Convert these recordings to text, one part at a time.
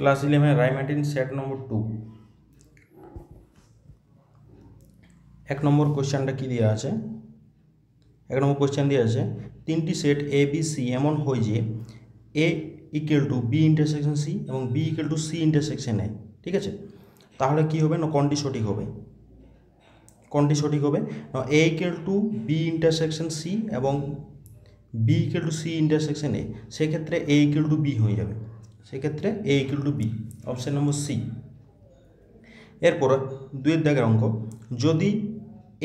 Class 11 Ray Martin set number 2 এক নম্বর কোশ্চেনটা কি দেওয়া আছে? এক নম্বর কোশ্চেন দেওয়া আছে তিনটি সেট এ বি সি এমন হয় যে A equal to B intersection C এবং B equal to C intersection A. ঠিক আছে, তাহলে কি হবে না কোনটি সঠিক হবে? কোনটি সঠিক হবে না A equal to B intersection C এবং B equal to C intersection A, সেক্ষেত্রে এ ইকুয়াল টু বি হয়ে যাবে, সেক্ষেত্রে A equal to B, option number C. এরপর দুইয়ের দাগের অঙ্ক, যদি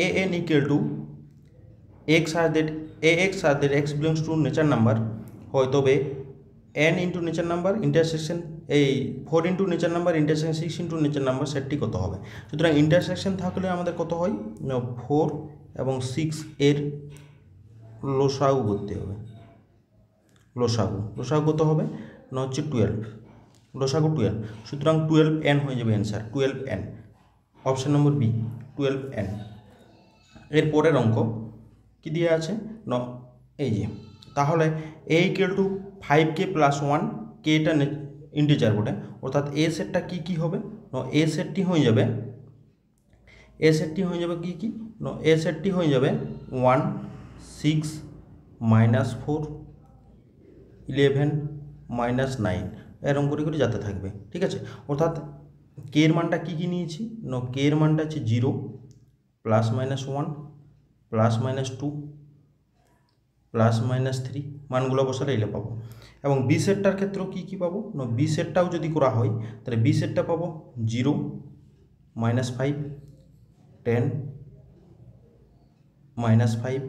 A N equal to X আর দ্যাট এ এক্স আর that X belongs to nature number হয়, তবে N into nature number intersection এই 4 into nature number intersection 6 into nature number সেটটি কত হবে? সুতরাং ইন্টারসেকশন থাকলে আমাদের কত হয়? 4 এবং 6 এর লসাগু করতে হবে। লসাগু কত হবে না হচ্ছে 12, লসাগু 12, সুতরাং 12n হয়ে যাবে answer, 12n, option number B 12n। এর পরের অঙ্ক কি দিয়ে আছে না এই যে, তাহলে এ ইকুয়াল টু 5k প্লাস 1, কেটা ইন্টিজার বটে, অর্থাৎ এ সেটটা কি কি হবে না এ সেটটি হয়ে যাবে কি কি না এ সেটটি হয়ে যাবে 1 6 -4 11 -9 এরকম করে যাতে থাকবে। ঠিক আছে, অর্থাৎ কে এর মানটা কী কী নিয়েছি না কে এর মানটা হচ্ছে 0 +-1 +-2 +-3 মানগুলো বসালে এলে পাবো। এবং বি সেটটার ক্ষেত্রেও কী কী পাবো না বি সেটটাও যদি করা হয় তাহলে বি সেটটা পাবো 0 -5 10 -5,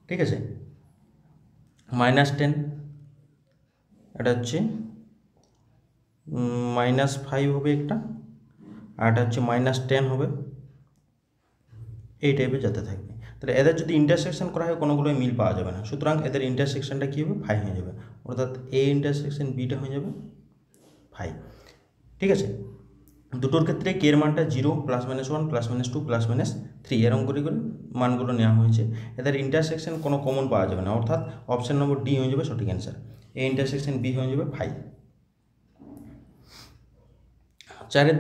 ঠিক আছে, -10, এটা হচ্ছে -5 হবে একটা, আর এটা হচ্ছে -10 হবে, এই টাইপের যাতে থাকবে। তাহলে এদের যদি ইন্টারসেকশন করা হয় কোনোগুলোই মিল পাওয়া যাবে না, সুতরাং এদের ইন্টারসেকশনটা কী হবে 5 হয়ে যাবে, অর্থাৎ এ ইন্টারসেকশন বিটা হয়ে যাবে 5। ঠিক আছে, দুটোর ক্ষেত্রে কে এর মানটা 0 +-1 +-2 +-3 এরকম করে মানগুলো নেওয়া হয়েছে। এদের ইন্টারসেকশন কোনো কমন পাওয়া যাবে না, অর্থাৎ অপশন নম্বর ডি হয়ে যাবে সঠিক অ্যান্সার, এ ইন্টারসেকশন বি হয়ে যাবে 5। চারের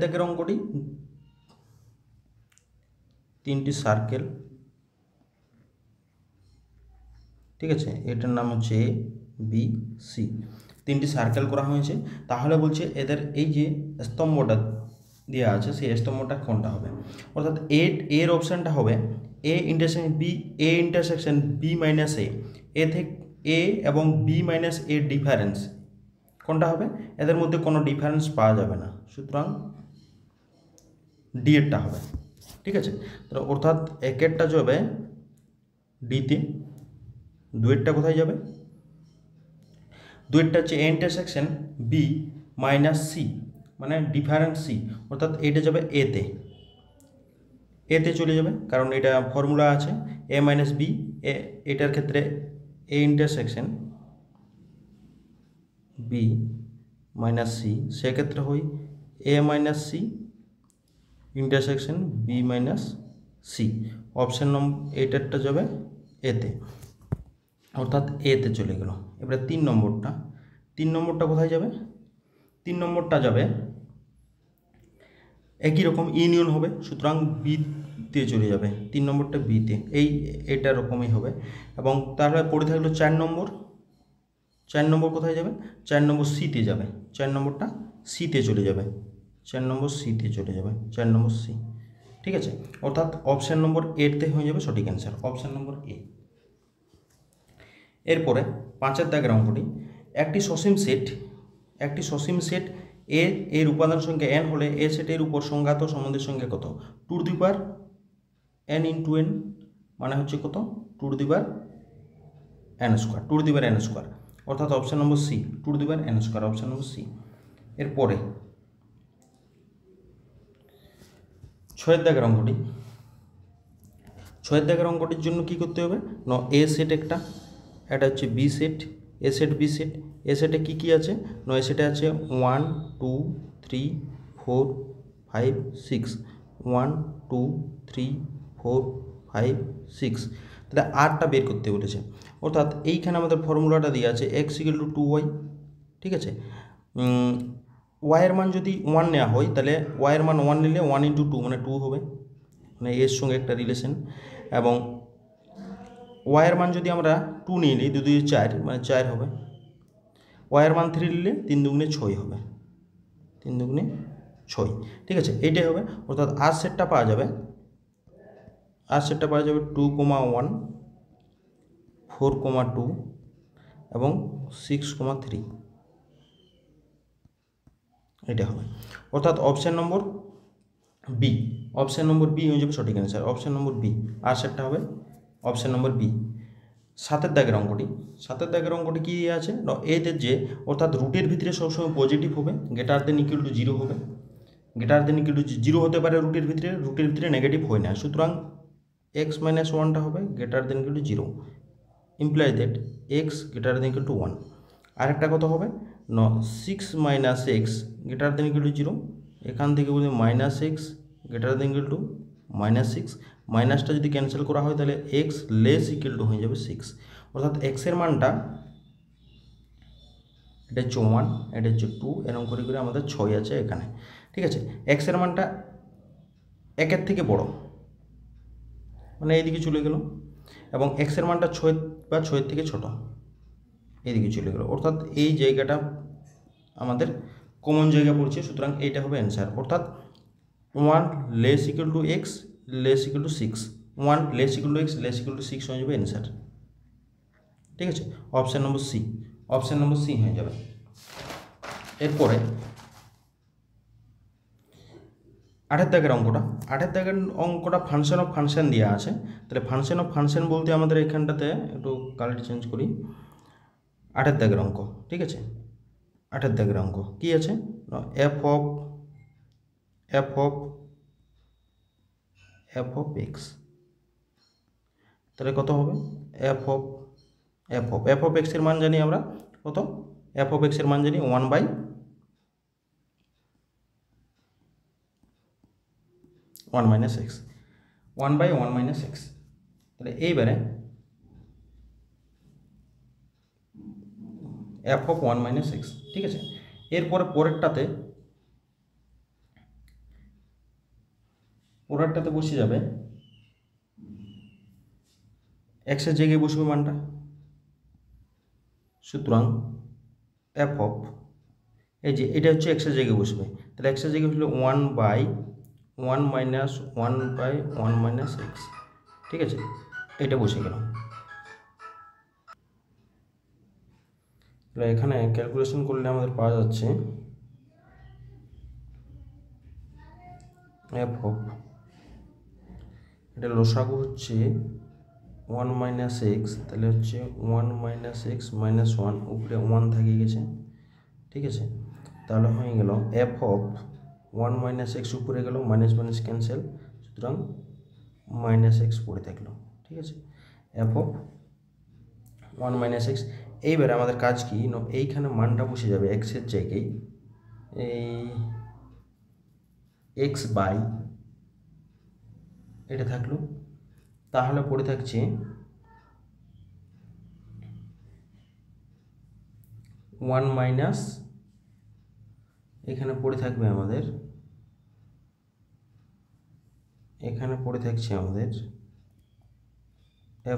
দাগের অঙ্কটি তিনটি সার্কেল, ঠিক আছে, এটার নাম হচ্ছে এ বি সি, তিনটি সার্কেল করা হয়েছে। তাহলে বলছে এদের এই যে স্তম্ভটা দেওয়া আছে সেই স্তম্ভটা কোনটা হবে, অর্থাৎ এর অপশানটা হবে এ ইন্টারসেকশন বি মাইনাস এ থেকে এ এবং বি মাইনাস এর ডিফারেন্স কোনটা হবে? এদের মধ্যে কোনো ডিফারেন্স পাওয়া যাবে না, সুতরাং ডি এরটা হবে। ঠিক আছে, তো অর্থাৎ একেরটা যাবে ডিতে, দুয়েরটা কোথায় যাবে? দুয়েরটা হচ্ছে A intersection B minus C, মানে ডিফারেন্স সি, অর্থাৎ এটা যাবে এতে চলে যাবে, কারণ এটা ফর্মুলা আছে এ মাইনাস বি, এটার ক্ষেত্রে A intersection B minus C, সেক্ষেত্রে হয় A minus C intersection B minus C, option number এটারটা যাবে এতে, অর্থাৎ এতে চলে গেল। এবারে 3 নম্বরটা কোথায় যাবে? 3 নম্বরটা যাবে একই রকম ইউনিয়ন হবে, সুতরাং বিতে চলে যাবে, 3 নম্বরটা বিতে, এটা রকমই হবে। এবং তারপরে পড়ে থাকলো 4 নম্বর কোথায় যাবে? 4 নম্বর সিতে যাবে, 4 নম্বরটা সিতে চলে যাবে, 4 নম্বর সিতে চলে যাবে, 4 নম্বর সি। ঠিক আছে, অর্থাৎ অপশান নম্বর এতে হয়ে যাবে সঠিক অ্যান্সার, অপশান নম্বর এ। এরপরে 5-এর দাগের অঙ্কটি, একটি সসীম সেট এর উপাদান সংখ্যা n হলে এ সেটের উপর সংজ্ঞাত সম্বন্ধের সংখ্যা কত? 2n × n মানে হচ্ছে কত? 2n², অর্থাৎ option number C 2n², option number C. এরপরে 6-এর দাগের অঙ্কটির জন্য কি করতে হবে না এ সেট একটা, এটা হচ্ছে বি সেট, এ সেট বি সেট, এ সেটে কী কী আছে না এ সেটে আছে 1 2 3 4 5 6, 1 2 3 4 5 6, তাহলে আরটা বের করতে বলেছে, অর্থাৎ এইখানে আমাদের ফর্মুলাটা দিয়ে আছে x = 2y, ঠিক আছে, ওয়াইয়ের মান যদি 1 নেওয়া হয় তাহলে ওয়াইয়ের মান 1 নিলে 1 × 2 মানে 2 হবে, মানে এর সঙ্গে একটা রিলেশন। এবং ওয়াইয়ের মান যদি আমরা 2 নিয়ে নিই, 2 × 2 = 4 মানে 4 হবে। ওয়াইয়ের মান 3 নিলে 3 × 2 = 6 হবে, 3 × 2 = 6। ঠিক আছে, এইটাই হবে। অর্থাৎ আর সেটটা পাওয়া যাবে 2, 1, 4, 2 এবং 6, 3, এটা হবে। অর্থাৎ অপশান নম্বর বি হয়ে যাবে সঠিক অ্যান্সার। অপশান নম্বর বি আর সেটটা হবে অপশান নম্বর বি। 7 দাগের অঙ্কটি কী আছে, এতে যে অর্থাৎ রুটের ভিতরে সবসময় পজিটিভ হবে, > 0 হবে, > 0 হতে পারে রুটের ভিতরে নেগেটিভ হয় না, সুতরাং x - 1টা হবে > 0, ইমপ্লাই দ্যাট x > 1। আরেকটা কত হবে 6 - x > 0, এখান থেকে বলি -x > -6, মাইনাসটা যদি ক্যান্সেল করা হয় তাহলে x <= হয়ে যাবে 6। অর্থাৎ x এর মানটা, এটা হচ্ছে 1, এটা হচ্ছে 2, এরকম করে করে আমাদের 6 আছে এখানে। ঠিক আছে, x এর মানটা 1-এর থেকে বড়, মানে এইদিকে চলে গেল, এবং x এর মানটা 6 বা 6-এর থেকে ছোট, এইদিকে চলে গেল। অর্থাৎ এই জায়গাটা আমাদের কমন জায়গা পড়ছে, সুতরাং এইটা হবে অ্যান্সার। অর্থাৎ 1 <= x <= 6, 1 <= x <= 6 হয়ে যাবে অ্যান্সার। ঠিক আছে, অপশান নম্বর সি হয়ে যাবে। এরপরে 8 দাগের অঙ্কটা ফাংশন অফ ফাংশন দেওয়া আছে। তাহলে ফাংশন অফ ফাংশন বলতে আমাদের এখানটাতে একটু কালারটি চেঞ্জ করি। 8 দাগের অঙ্ক, ঠিক আছে, 8 দাগের অঙ্ক কী আছে, f of x, তাহলে কত হবে f of x এর মান জানি আমরা কত, f of x এর মান জানি 1/1 - x, 1/1 - x। তাহলে এইবারে f of 1 - x, ঠিক আছে। এরপরে পরেরটাতে বসে যাবে x এর জায়গায় বসবে মানটা, সুতরাং f of, এই যে এটা হচ্ছে x এর জায়গায় বসবে, তাহলে x এর জায়গায় হলো 1/1 - 1/1 - x, ঠিক আছে, এটা বসে গেল। তাহলে এখানে ক্যালকুলেশন করলে আমাদের পাওয়া যাচ্ছে f of, এটা লসাগু হচ্ছে 1 - x, তাহলে হচ্ছে 1 - x - 1, উপরে 1 থেকে গেছে, ঠিক আছে। তাহলে হয়ে গেল f of 1 - x, উপরে গেল মাইনাস মাইনাস ক্যান্সেল, সুতরাং -x পড়ে থাকলো, ঠিক আছে, f of 1 - x। এইবারে আমাদের কাজ কি, এইখানে মানটা বসে যাবে x এর জায়গায়, এই x বাই এটা থাকলো, তাহলে পড়ে থাকছে 1 মাইনাস, এখানে পড়ে থাকবে আমাদের, এখানে পড়ে থাকছে আমাদের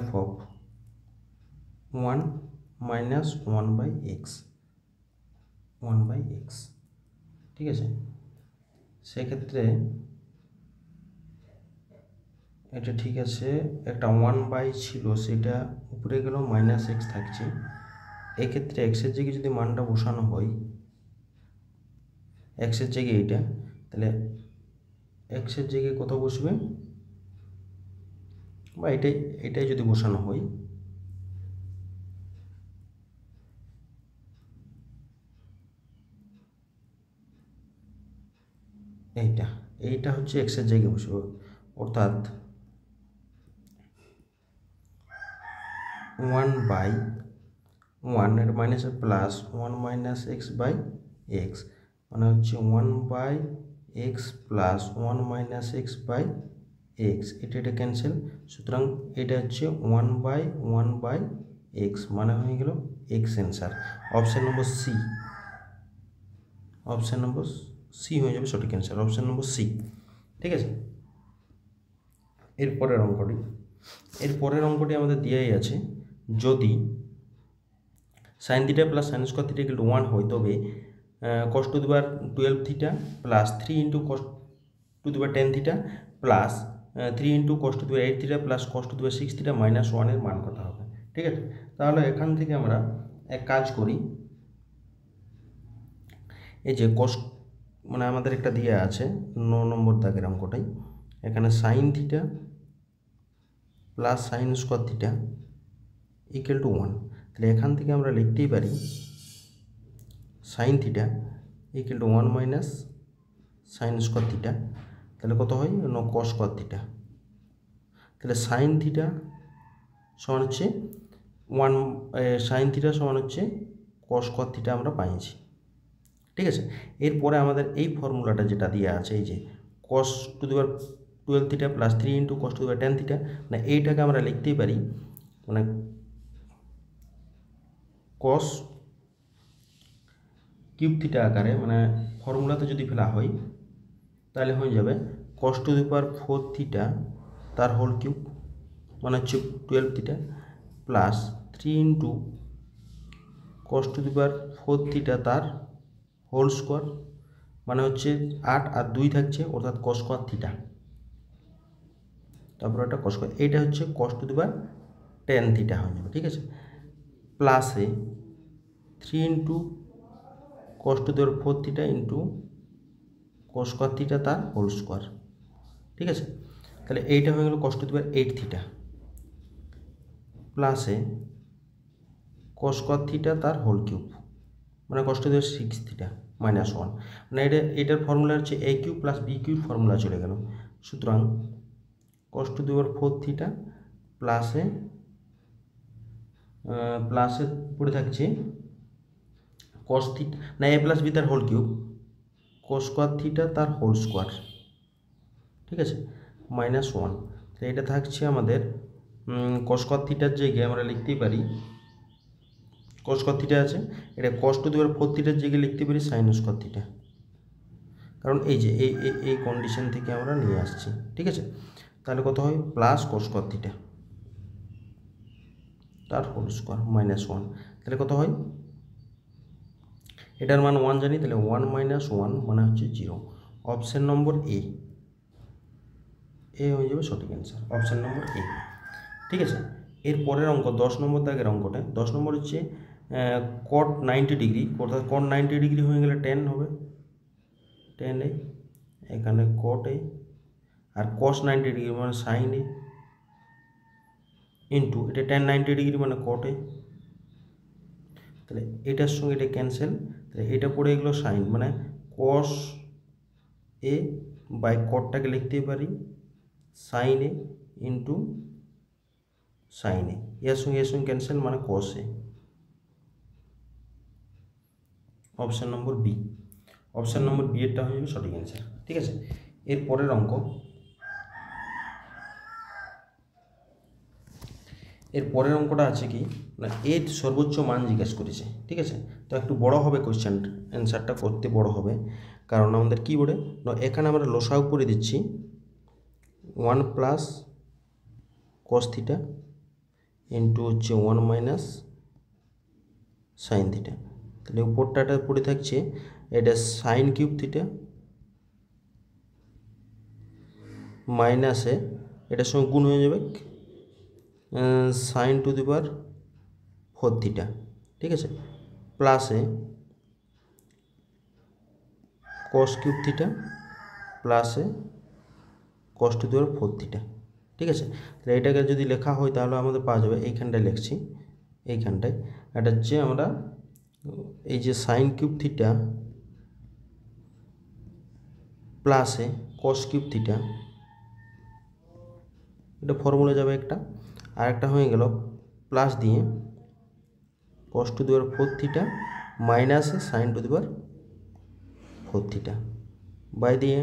f of 1 - 1/x, 1/x, ঠিক আছে। সেক্ষেত্রে এটা ঠিক আছে, একটা 1/, ছিল সেটা উপরে গেল -x থাকছে, এক্ষেত্রে x এর জায়গায় যদি মানটা বসানো হয়, x এর জায়গায় এইটা, তাহলে x এর জায়গায় কত বসবে, বা এটাই যদি বসানো হয়, এইটা হচ্ছে x এর জায়গায় বসবে, অর্থাৎ 1/1 এর মাইনাসের প্লাস 1 - x/x, মানে হচ্ছে 1/x প্লাস 1 - x/x, এটা ক্যান্সেল, সুতরাং এটা হচ্ছে 1/1/x, মানে হয়ে গেল x answer. Option number C option number C হয়ে যাবে সঠিক অ্যান্সার, অপশান নম্বর সি। ঠিক আছে, এরপরের অঙ্কটি আমাদের দেওয়াই আছে, যদি sine theta plus sine square theta equal to 1 হয়, তবে cos to the power 12 theta plus 3 into cos to the power 10 theta plus 3 into cos to the power 8 theta plus cos to the power 6 theta minus 1 এর মান কত হবে। ঠিক আছে, তাহলে এখান থেকে আমরা এক কাজ করি, এই যে কস মানে আমাদের একটা দিয়ে আছে 9 নম্বর দাগের অঙ্কটাই, এখানে sign theta plus sine square theta equal to 1, তাহলে এখান থেকে আমরা লিখতেই পারি sine theta equal to 1 minus sine square theta, তাহলে কত হয় কস স্কোয়ার থিটা, তাহলে সাইন থিটা সমান হচ্ছে 1 সাইন থিটা সমান হচ্ছে কস স্কোয়ার থিটা আমরা পাইছি। ঠিক আছে, এরপরে আমাদের এই ফর্মুলাটা যেটা দিয়ে আছে, এই যে cos to the power 12 theta plus 3 into cos to the power 10 theta, মানে এইটাকে আমরা লিখতেই পারি মানে কস কিউব থিটা আকারে, মানে ফর্মুলাতে যদি ফেলা হয় তাহলে হয়ে যাবে কস টু দি পাওয়ার 4 থিটা তার হোল কিউব মানে হচ্ছে 12 theta plus 3 into cos to the power 4 theta তার হোল স্কোয়ার মানে হচ্ছে 8 আর 2 থাকছে অর্থাৎ কস স্কোয়ার থিটা, তারপর একটা কস স্কোয়ার, এইটা হচ্ছে কস টু দি পাওয়ার 10 থিটা হয়ে যাবে। ঠিক আছে, প্লাসে 3 into cos to the power 4 theta into cos square theta তার হোল স্কোয়ার। ঠিক আছে, তাহলে এইটা হয়ে গেল কস টু দি পাওয়ার 8 থিটা প্লাসে কস স্কোয়ার থিটা তার হোল কিউব মানে cos to the power 6 theta minus 1, মানে এটার ফর্মুলা হচ্ছে A cube plus B cube formula চলে গেল, সুতরাং কস টু দি পাওয়ার 4 থিটা প্লাসে পড়ে থাকছে কস থিটা না এ প্লাস বি তার whole cube cos square theta তার হোল স্কোয়ার। ঠিক আছে, মাইনাস 1, তো এটা থাকছে আমাদের কস স্কোয়ার থিটার জায়গায় আমরা লিখতেই পারি কস স্কোয়ার থিটা আছে, এটা কস টু দি পাওয়ার 4 থিটার জায়গায় লিখতে পারি সাইন স্কোয়ার থিটা, কারণ এই যে এই কন্ডিশন থেকে আমরা নিয়ে আসছি। ঠিক আছে, তাহলে কত হয় প্লাস কস স্কোয়ার থিটা তার হোল স্কোয়ার মাইনাস 1, তাহলে কত হয়, এটার মান 1 জানি, তাহলে 1 মাইনাস 1 মানে হচ্ছে 0, অপশান নম্বর এ হয়ে যাবে সঠিক অ্যান্সার, অপশান নম্বর এ। ঠিক আছে, এর পরের অঙ্ক 10 নম্বর দাগের অঙ্কটা, 10 নম্বর হচ্ছে কট 90 ডিগ্রি, অর্থাৎ কট 90 ডিগ্রি হয়ে গেলে 10 হবে, 10 এ এখানে কট এ আর কস 90 ডিগ্রি মানে সাইন এ ইন্টু এটা tan 90 ডিগ্রি মানে কট এ, তাহলে এটার সঙ্গে এটা ক্যান্সেল, তাহলে এটা পড়ে গেলো সাইন মানে কস এ বাই কটটাকে লিখতে পারি sine A into sine A, এর সঙ্গে ক্যান্সেল মানে cos A, option number B, option number B এরটা হয়ে যাবে সঠিক অ্যান্সার। ঠিক আছে, এর পরের অঙ্ক, এর পরের অঙ্কটা আছে কি না এর সর্বোচ্চ মান জিজ্ঞেস করেছে। ঠিক আছে, তো একটু বড় হবে কোশ্চেন, অ্যান্সারটা করতে বড় হবে, কারণ আমাদের কী বলে না এখানে আমরা লসাউ করে দিচ্ছি 1 প্লাস কস থিটা ইন্টু হচ্ছে 1 মাইনাস সাইন থিটা, তাহলে উপরটাটা পড়ে থাকছে এটা সাইন কিউব থিটা মাইনাসে এটার সঙ্গে গুণ হয়ে যাবে sine to the power 4 theta. ঠিক আছে, প্লাসে কস কিউব থিটা প্লাসে কস টু দি পাওয়ার 4 থিটা। ঠিক আছে, তাহলে এটাকে যদি লেখা হয় তাহলে আমাদের পাওয়া যাবে, এইখানটায় লিখছি, এইখানটায় এটা হচ্ছে আমরা এই যে সাইন কিউব থিটা প্লাসে কস কিউব থিটা, এটা ফর্মুলা যাবে একটা, আর একটা হয়ে গেল প্লাস দিয়ে cos to the power 4 theta মাইনাসে sine to the power 4 theta by দিয়ে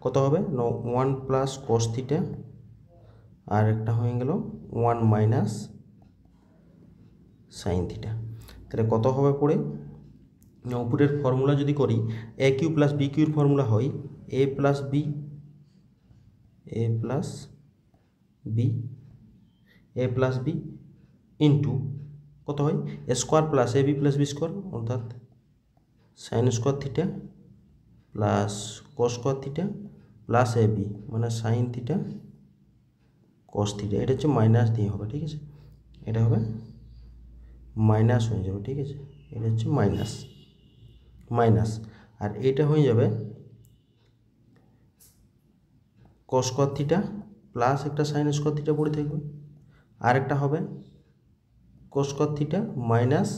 কত হবে 1 প্লাস কস থিটা আর একটা হয়ে গেল 1 মাইনাস সাইন থিটা, তাহলে কত হবে পড়ে উপরের ফর্মুলা যদি করি এ কিউ প্লাস বি কিউর ফর্মুলা হয় এ প্লাস বি ইন্টু কত হয় A square plus A B plus B square অর্থাৎ sine square theta plus cos square theta plus A B মানে সাইন থিটা কস থিটা। এটা হচ্ছে minus দিয়ে হবে, ঠিক আছে, এটা হবে মাইনাস হয়ে যাবে, ঠিক আছে, এটা হচ্ছে মাইনাস আর এটা হয়ে যাবে কস স্কোয়ার থিটা প্লাস একটা সাইন স্কোয়ার থিটা পড়ে থাকবে আর একটা হবে cos square theta minus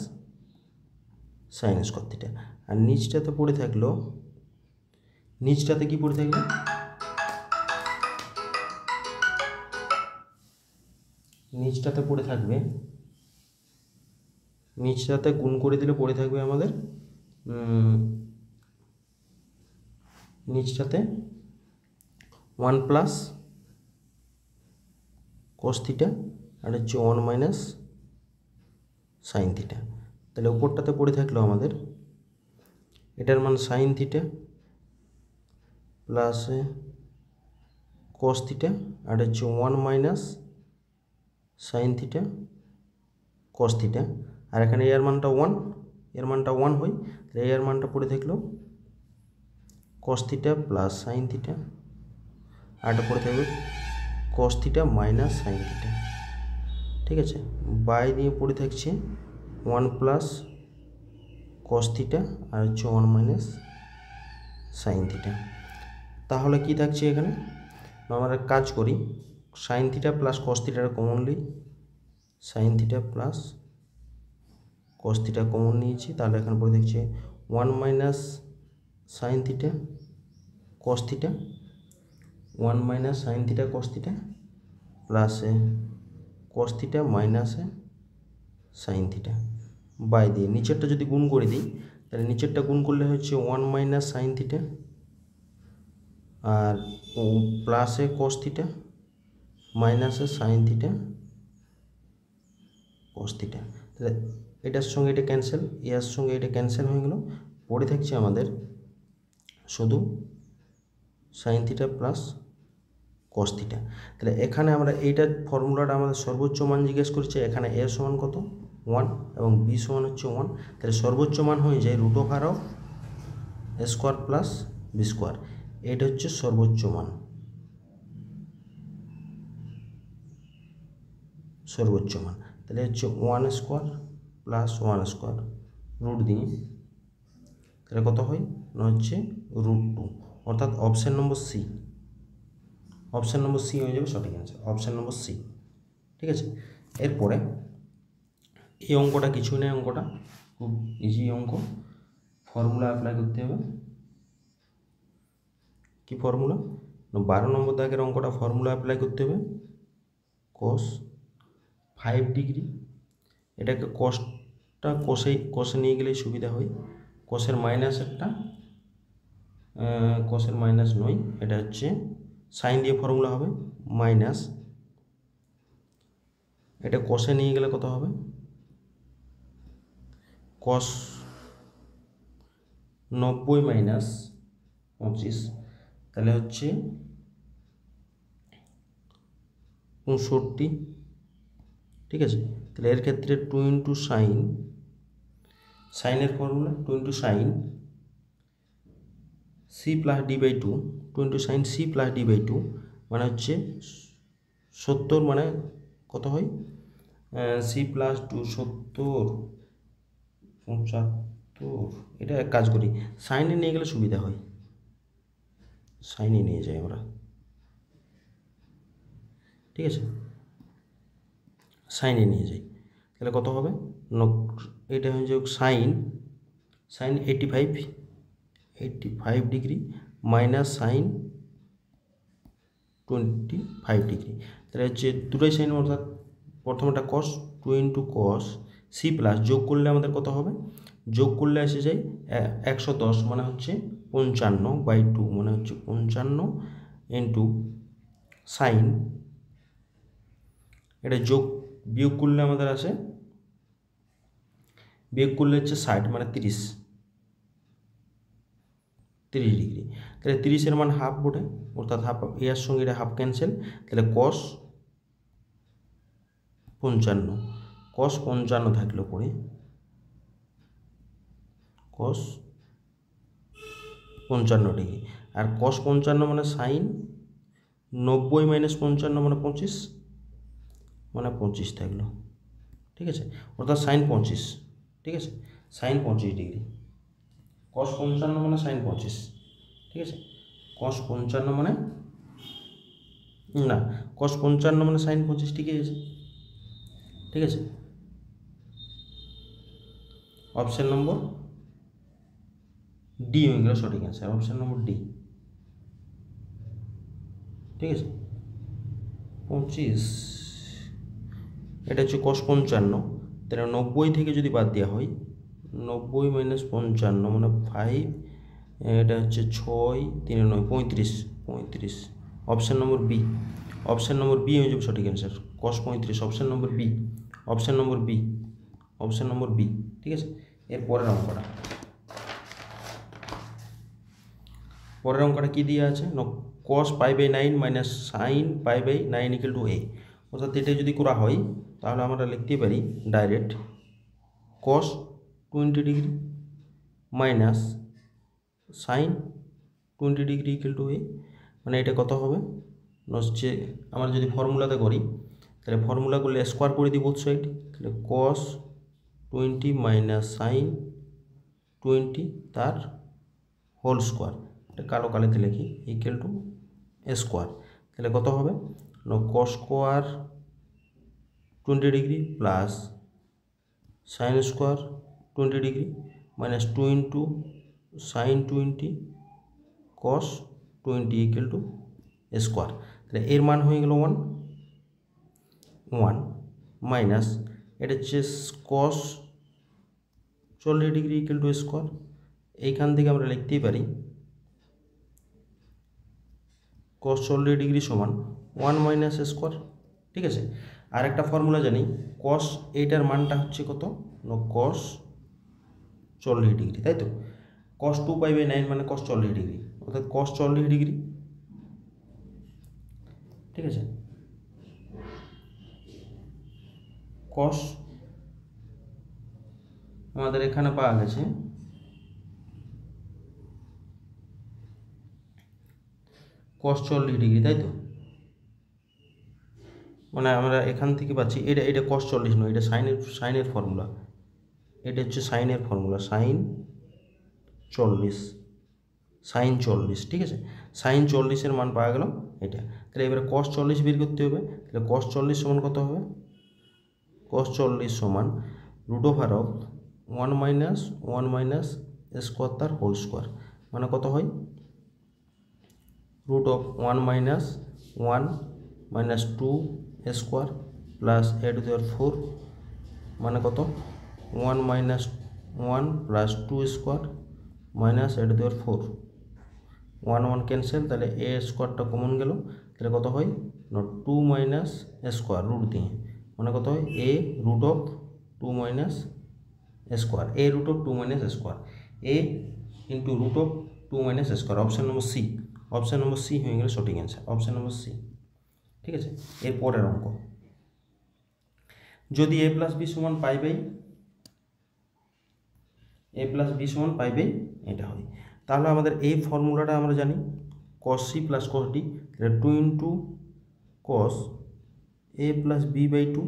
sine square theta. আর নিচটাতে পড়ে থাকলো, নিচটাতে কি পড়ে থাকবে, নিচটাতে পড়ে থাকবে, নিচটাতে গুণ করে দিলে পড়ে থাকবে আমাদের নিচটাতে 1 প্লাস কস থিটা আর হচ্ছে 1 মাইনাস সাইন থিটা। তাহলে উপরটাতে পড়ে থাকলো আমাদের এটার মান sine theta plus cos theta আর হচ্ছে 1 minus sine theta cos theta. আর এখানে এর মানটা 1, এর মানটা 1 হয়, তাহলে এর মানটা পড়ে থাকলো cos theta plus sine theta আর এটা পড়ে থাকবে cos theta minus sine theta, ঠিক আছে, বাই দিয়ে পড়ে থাকছে 1 প্লাস কস থিটা আর হচ্ছে 1 মাইনাস সাইন থিটা। তাহলে কি থাকছে এখানে, আমরা কাজ করি সাইন থিটা প্লাস কস থিটাটা commonly, sine theta plus cos theta common নিয়েছি, তাহলে এখানে পড়ে দেখছে 1 minus sine theta cos theta 1 minus sine theta cos theta plus cos theta minus sine theta by দিয়ে নিচেরটা যদি গুণ করে দিই তাহলে নিচেরটা গুণ করলে হচ্ছে 1 মাইনাস সাইন থিটা আর প্লাসে কস থিটা মাইনাসে সাইন থিটা কস থিটা। তাহলে এটার সঙ্গে এটা ক্যান্সেল, এর সঙ্গে এটা ক্যান্সেল হয়ে গেল, পড়ে থাকছে আমাদের শুধু sign theta plus cos theta. তাহলে এখানে আমরা এইটার ফর্মুলাটা আমাদের সর্বোচ্চ মান জিজ্ঞেস করছে, এখানে এ সমান কত 1 এবং বি সমান হচ্ছে 1, তাহলে সর্বোচ্চ মান হয়ে যায় √অফ A square plus B square, এটা হচ্ছে সর্বোচ্চ মান, সর্বোচ্চ মান। তাহলে হচ্ছে 1 স্কোয়ার প্লাস 1 স্কোয়ার রুট দিয়ে তাহলে কত হয় না হচ্ছে √2, অর্থাৎ option number C, option number C হয়ে যাবে সঠিক অ্যান্সার, অপশান নম্বর সি, ঠিক আছে। এরপরে এই অঙ্কটা কিছুই নেই, অঙ্কটা খুব ইজি অঙ্ক, ফর্মুলা অ্যাপ্লাই করতে হবে। কি ফর্মুলা, 12 নম্বর দাগের অঙ্কটা ফর্মুলা অ্যাপ্লাই করতে হবে, cos 5 ডিগ্রি, এটাকে কসটা কষে নিয়ে গেলেই সুবিধা হয়, কসের মাইনাস একটা, কসের মাইনাস নয়, এটা হচ্ছে সাইন দিয়ে ফর্মুলা হবে মাইনাস, এটা কষে নিয়ে গেলে কত হবে কস 90 মাইনাস 25, তাহলে হচ্ছে 65, ঠিক আছে। তাহলে এর ক্ষেত্রে 2 ইন্টু সাইন, সাইনের formula 2 into sine C plus D by 2, 2 into sine C plus D by 2 মানে হচ্ছে 70, মানে কত হয় সি প্লাস 2 70 75, এটা এক কাজ করি সাইনে নিয়ে গেলে সুবিধা হয়, সাইনে নিয়ে যাই আমরা, ঠিক আছে, সাইনে নিয়ে যাই, তাহলে কত হবে এটা হয়ে যাক sine 85 degree minus sine 25 degree, তাহলে হচ্ছে দুটোই সাইন, অর্থাৎ প্রথমটা cos 2 into cos C plus যোগ করলে আমাদের কত হবে, যোগ করলে এসে যায় 110, মানে হচ্ছে 55/2, মানে হচ্ছে 55 ইন্টু সাইন, এটা যোগ বিয়োগ করলে আমাদের আসে, বিয়োগ করলে হচ্ছে 60 মানে 30, 30°। তাহলে 30-এর মান হাফ বটে, অর্থাৎ হাফ, এর সঙ্গে এটা হাফ ক্যান্সেল। তাহলে cos 55 থাকলো পরে cos 55°। আর cos 55 মানে সাইন 90 মাইনাস 55 মানে 25, মানে 25 থাকলো। ঠিক আছে, অর্থাৎ সাইন 25। ঠিক আছে, সাইন 25°। cos 55 মানে সাইন 25। ঠিক আছে, cos 55 মানে না, cos 55 মানে সাইন 25, ঠিকই আছে। ঠিক আছে, অপশন নম্বর ডি হয়ে গেল সঠিক অ্যান্সার, অপশন নম্বর ডি। ঠিক আছে, 25, এটা হচ্ছে cos 55। তাহলে 90 থেকে যদি বাদ দেওয়া হয়, 90 মাইনাস 55 মানে 5, এটা হচ্ছে 6, 3 9 35। Option number B, option number B হয়ে যাবে সঠিক answer, cos 35। Option number B, option number B, option number B. ঠিক আছে, এর পরের অঙ্কটা কী দিয়ে আছে? cos π/9 minus sine π/9 equal to a। অর্থাৎ এটা যদি করা হয় তাহলে আমরা লিখতে পারি direct cos 20° minus sine 20° equal to a। মানে এটা কত হবে? হচ্ছে আমরা যদি ফর্মুলাতে করি, তাহলে ফর্মুলা করলে স্কোয়ার করে দিই বোথ সাইড। তাহলে cos 20 মাইনাস সাইন 20 তার হোল স্কোয়ার, এটা কালো কালিতে লিখি, ইকুয়াল টু স্কোয়ার। তাহলে কত হবে? cos square 20° plus sine square 20° minus 2 into sign 20 cos 20 equal to square. তাহলে এর মান হয়ে গেল 1 মাইনাস এটা হচ্ছে cos 40° ইকুয়াল টু স্কোয়ার। এইখান থেকে আমরা লিখতেই পারি cos 40° সমান 1 মাইনাস স্কোয়ার। ঠিক আছে, আর একটা ফর্মুলা জানি, cos এইটার মানটা হচ্ছে কত? cos 40°, তাই তো? cos 2π/9 মানে cos 40°, অর্থাৎ cos 40°। ঠিক আছে, cos আমাদের এখানে পাওয়া গেছে cos 40°, তাই তো? মানে আমরা এখান থেকে পাচ্ছি এটা cos 40 নয়, এটা সাইনের ফর্মুলা, এটা হচ্ছে সাইনের ফর্মুলা, সাইন 40। ঠিক আছে, সাইন 40-এর মান পাওয়া গেল এটা। তাহলে এবারে cos 40 বের করতে হবে। তাহলে cos 40 সমান কত হবে? cos 40 সমান √1 মাইনাস স্কোয়ার তার হোল স্কোয়ার, মানে কত হয়? √1 minus 1 minus 2 square plus a⁴, মানে কত? 1 minus 1 plus 2 square minus a⁴, 1 1 cancel, তাহলে a স্কোয়ারটা কমন গেল। তাহলে কত হয়? 2 মাইনাস স্কোয়ার রুট দিয়ে, মানে কত হয়? a√2 minus square, a√2 minus square, a into √2 minus square. Option number C, option number C হয়ে গেলে সঠিক অ্যান্সার, অপশান নম্বর সি। ঠিক আছে, এর পরের অঙ্ক, যদি a প্লাস বি সমান π/, a প্লাস বি সমান π/, এটা হয়, তাহলে আমাদের এই ফর্মুলাটা আমরা জানি, cos c plus cos d, 2 into cos a plus b/2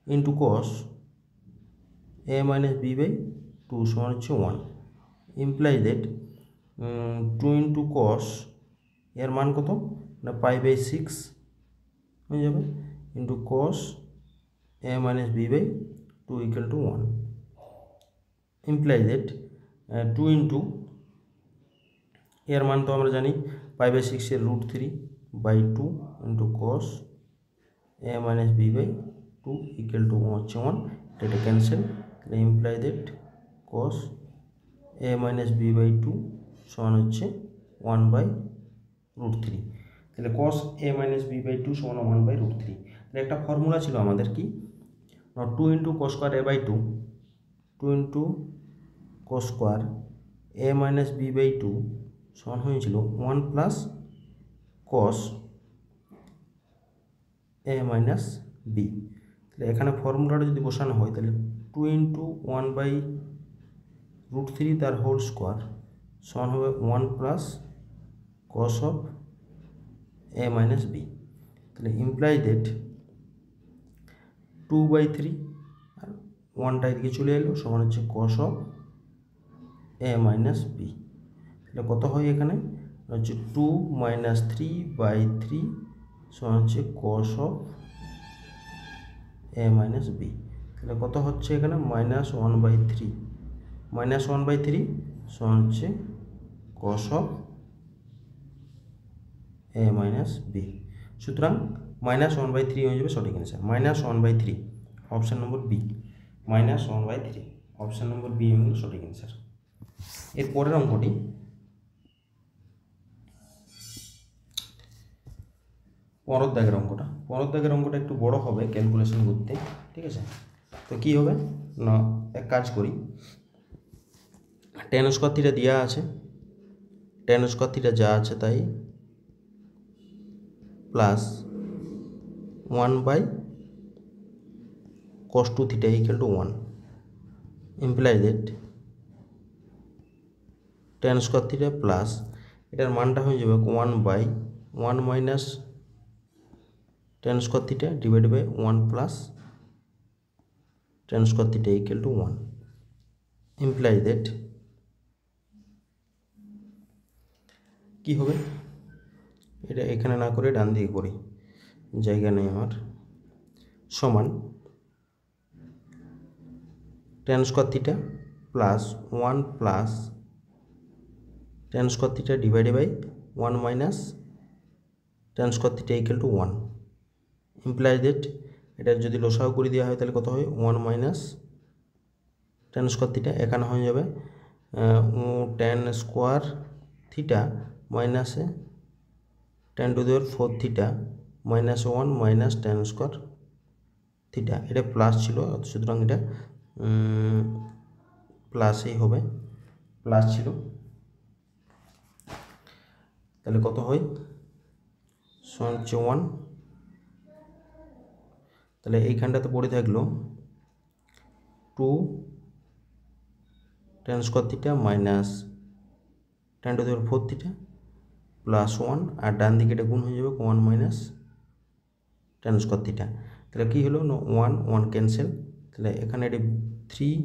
into cos a minus b/2 সমান হচ্ছে 1, ইমপ্লাই দ্যাট 2 ইন্টু cos এর মান কত? না π/6 হয়ে যাবে, into cos a minus b/2 equal to 1, imply that 2 into এর মান তো আমরা জানি π/6 এর √3/2 into cos a minus b/2 equal to হচ্ছে 1, এটা ক্যান্সেল, তাহলে imply that cos a minus b/2 সমান হচ্ছে 1/√3। তাহলে cos a মাইনাস b/2 সমান 1/√3। তাহলে একটা ফর্মুলা ছিল আমাদের কি? 2 into cos square a/2, 2 into cos square a minus b/2 সমান হয়েছিল 1 প্লাস কস এ মাইনাস বি। তাহলে এখানে ফর্মুলাটা যদি বসানো হয় তাহলে 2 ইন্টু 1/√3 তার হোল স্কোয়ার সমান হবে 1 plus cos of A minus B. তাহলে ইমপ্লাই দ্যাট 2/3 আর 1টা এদিকে চলে এলো সমান হচ্ছে cos of A minus B. তাহলে কত হয় এখানে হচ্ছে 2 মাইনাস 3/3 সমান হচ্ছে cos of A minus B. তাহলে কত হচ্ছে এখানে -1/3 -1/3 সমান হচ্ছে cos of A minus B. সুতরাং -1/3 হয়ে যাবে সঠিক answer. -1/3 option number B, -1/3 option number B হয়ে গেল সঠিক অ্যান্সার। এর পরের অঙ্কটি পরের দাগের অঙ্কটা একটু বড় হবে ক্যালকুলেশন করতে, ঠিক আছে। তো কী হবে না, এক কাজ করি, tan স্কয়ার থিটা দেওয়া আছে, tan স্কয়ার থিটা যা আছে তাই plus 1/cos 2 theta equal to 1 imply that tan square theta plus এটার মানটা হয়ে যাবে 1/1 minus tan square theta divide by 1 plus tan square theta equal to 1 imply that কী হবে, এটা এখানে না করে ডান দিকে করি, জায়গা নেই আমার, সমান tan square theta plus 1 plus tan square theta divide by 1 minus tan square theta equal to 1 imply that এটা যদি লসাগু করে দেওয়া হয় তাহলে কত হয় 1 মাইনাস tan স্কয়ার থিটা, এখানে হয়ে যাবে tan স্কয়ার থিটা মাইনাসে tan two the power 4 theta minus 1 minus tan square theta, এটা প্লাস ছিল সুতরাং এটা প্লাসই হবে, প্লাস ছিল। তাহলে কত হয় সমান হচ্ছে 1। তাহলে এইখানটাতে পড়ে থাকলো 2 tan square theta minus tan two the power 4 theta plus 1, আর ডান দিকে এটা গুণ হয়ে যাবে 1 মাইনাস tan স্কয়ার থিটা। তাহলে কী হলো না 1 1 ক্যান্সেল, তাহলে এখানে এটা 3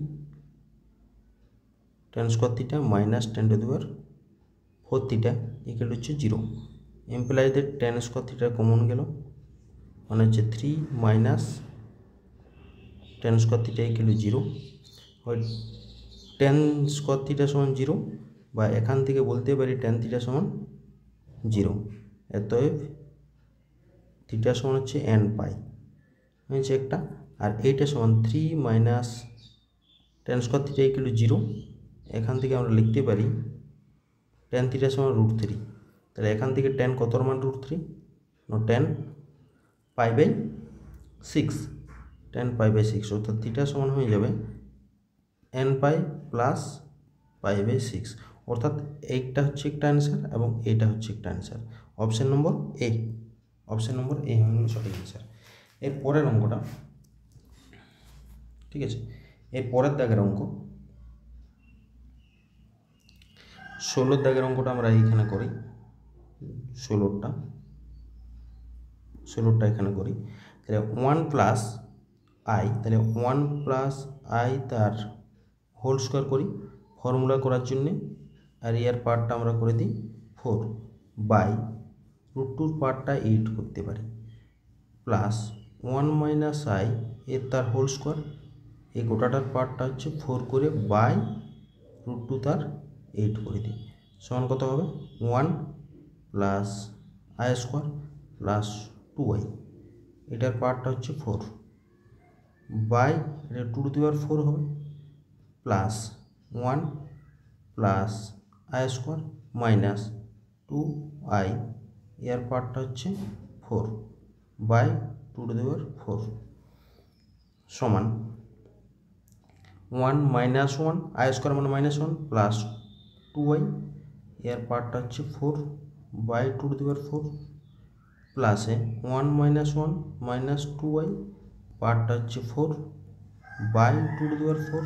tan square theta minus tan two the power 4 theta equal হচ্ছে 0। Imply that tan square theta common গেল, মানে হচ্ছে 3 minus tan square theta equal two 0, হয় tan স্কয়ার থিটা সমান 0 বা এখান থেকে বলতে পারি tan থিটা সমান 0। অতএব থিটা সমান হচ্ছে n পাই হয়েছে একটা, আর এইটা সমান 3 minus tan square theta equal two 0। এখান থেকে আমরা লিখতে পারি tan থিটা সমান √3। তাহলে এখান থেকে tan কতর মান √3 না tan π/6, tan π/6, অর্থাৎ থিটা সমান হয়ে যাবে n পাই প্লাস π/6, অর্থাৎ এইটা হচ্ছে একটা অ্যান্সার এবং এইটা হচ্ছে একটা অ্যান্সার। অপশান নম্বর এ, অপশান নম্বর এ হয়ে গেল সঠিক অ্যান্সার। এর পরের অঙ্কটা, ঠিক আছে, এর পরের দাগের অঙ্ক 16 দাগের অঙ্কটা আমরা এইখানে করি, 16টা এখানে করি। তাহলে 1 প্লাস আই, তাহলে 1 প্লাস আই তার হোল স্কোয়ার করি ফর্মুলা করার জন্যে, আর ইয়ার পার্টটা আমরা করে দিই 4 বাই √2 পার্টটা 8 করতে পারি, প্লাস 1 মাইনাস আই এর তার হোল স্কোয়ার, এই গোটাটার পার্টটা হচ্ছে 4 করে বাই √2 তার 8 করে দিই, সমান কত হবে 1 plus I square plus 2i, এটার পার্টটা হচ্ছে 4 বাই এটা 2 টু দি পাওয়ার 4 হবে plus 1 plus I square minus 2i, এর পার্টটা হচ্ছে 4 বাই 2 টু দি পাওয়ার 4 সমান 1 মাইনাস 1 আই স্কোয়ার মানে -1 প্লাস 2i এর পার্টটা হচ্ছে 4 বাই 2^4 প্লাসে 1 - 1 - 2y পার্টটা হচ্ছে 4 বাই 2^4।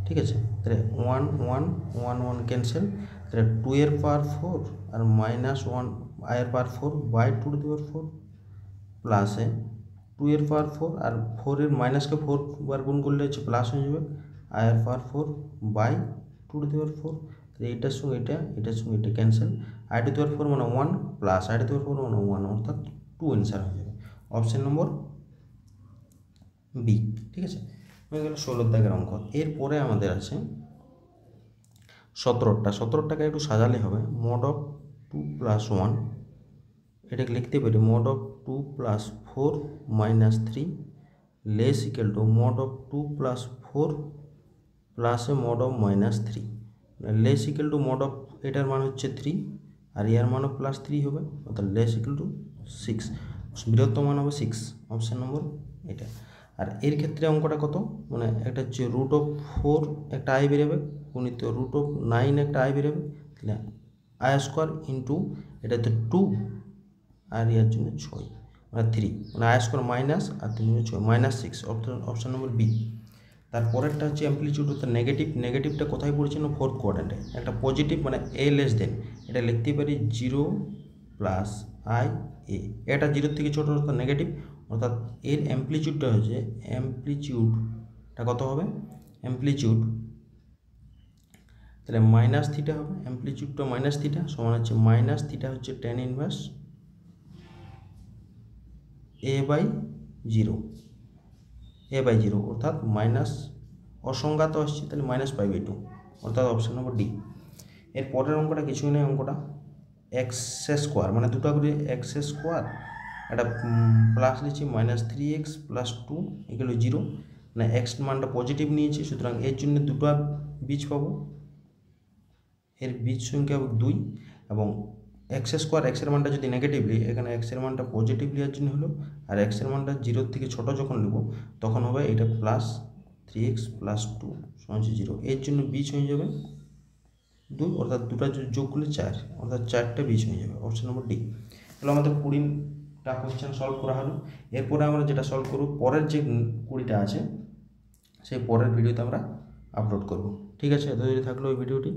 ঠিক আছে, তাহলে 1 1 1 1 ক্যান্সেল, তাহলে 2 এর পাওয়ার 4 আর -1 i এর পাওয়ার 4 বাই 2^4 প্লাসে 2 এর পাওয়ার 4 আর 4 এর মাইনাসকে 4 বার গুণ করলে হচ্ছে প্লাস হয়ে যাবে i এর পাওয়ার 4 বাই 2^4। তাহলে এটার সঙ্গে এটার সঙ্গে এটা ক্যান্সেল, i^4 মানে 1 প্লাস i^4 মানে 1 অর্থাৎ 2 অ্যান্সার হয়ে যাবে অপশন নম্বর বি। ঠিক আছে, হয়ে গেল 16 দাগের অঙ্ক। এরপরে আমাদের আছে 17টাকে একটু সাজালে হবে। mod of 2 + 1 এটাকে লিখতে পারি mod of 2 + 4 - 3 less equal to mod of 2 + 4 plus mod of -3 less equal to mod of এটার মান হচ্ছে 3 আর এর মানও +3 হবে অর্থাৎ লেস ইকুয়াল টু 6, বৃহত্তম মান হবে 6 অপশন নম্বর এটা। আর এর ক্ষেত্রে অঙ্কটা কত, মানে একটা হচ্ছে √4 একটা আই বেরোবে গুণিত √9 একটা আই বেরোবে, তাহলে i² ইন্টু এটা তো 2 আর এর জন্য 6 মানে 3 মানে i² মাইনাস আর 3 6 -6 অপশন নম্বর বি। তারপরেরটা হচ্ছে অ্যাম্পলিটিউড অর্থাৎ নেগেটিভটা কোথায় পড়ছে না ফোর্থ কোয়াড্রেন্টে। একটা পজিটিভ মানে a লেস দেন এটা লিখতেই পারি 0 + i a, এটা 0 থেকে ছোটো অর্থাৎ নেগেটিভ, অর্থাৎ এর অ্যাম্পলিটিউডটা হচ্ছে অ্যাম্পলিটিউডটা কত হবে অ্যাম্পলিটিউড তাহলে -θ হবে, অ্যাম্পলিটিউডটা -θ সমান হচ্ছে -θ হচ্ছে tan ইনভার্স a/0 অর্থাৎ মাইনাস অসংজ্ঞাত আসছে তাহলে -π/2 অর্থাৎ অপশন নম্বর ডি। এর পরের অঙ্কটা কিছুই নেই, অঙ্কটা x² মানে দুটো করে x² একটা প্লাস নিচ্ছি -3x + 2 = 0, মানে এক্স মানটা পজিটিভ নিয়েছি সুতরাং এর জন্য দুটো বীজ পাবো, এর বীজ সংখ্যা 2 এবং x² এর মানটা যদি নেগেটিভলি এখানে x এর মানটা পজিটিভ নেওয়ার জন্য হলো, আর x এর মানটা 0 থেকে ছোট যখন নেব তখন হবে এটা +3x + 2 = 0, এর জন্য বীজ হয়ে যাবে 2 অর্থাৎ দুটো যোগ করলে 4 অর্থাৎ 4টা বীজ হয়ে যাবে অপশন নম্বর ডি। তাহলে আমাদের 20টা কোয়েশ্চেন সলভ করা হলো। এরপরে আমরা যেটা সলভ করব পরের যে 20টা আছে সেই পরের ভিডিওতে আমরা আপলোড করব। ঠিক আছে, এতদিন থাকলো এই ভিডিওটি।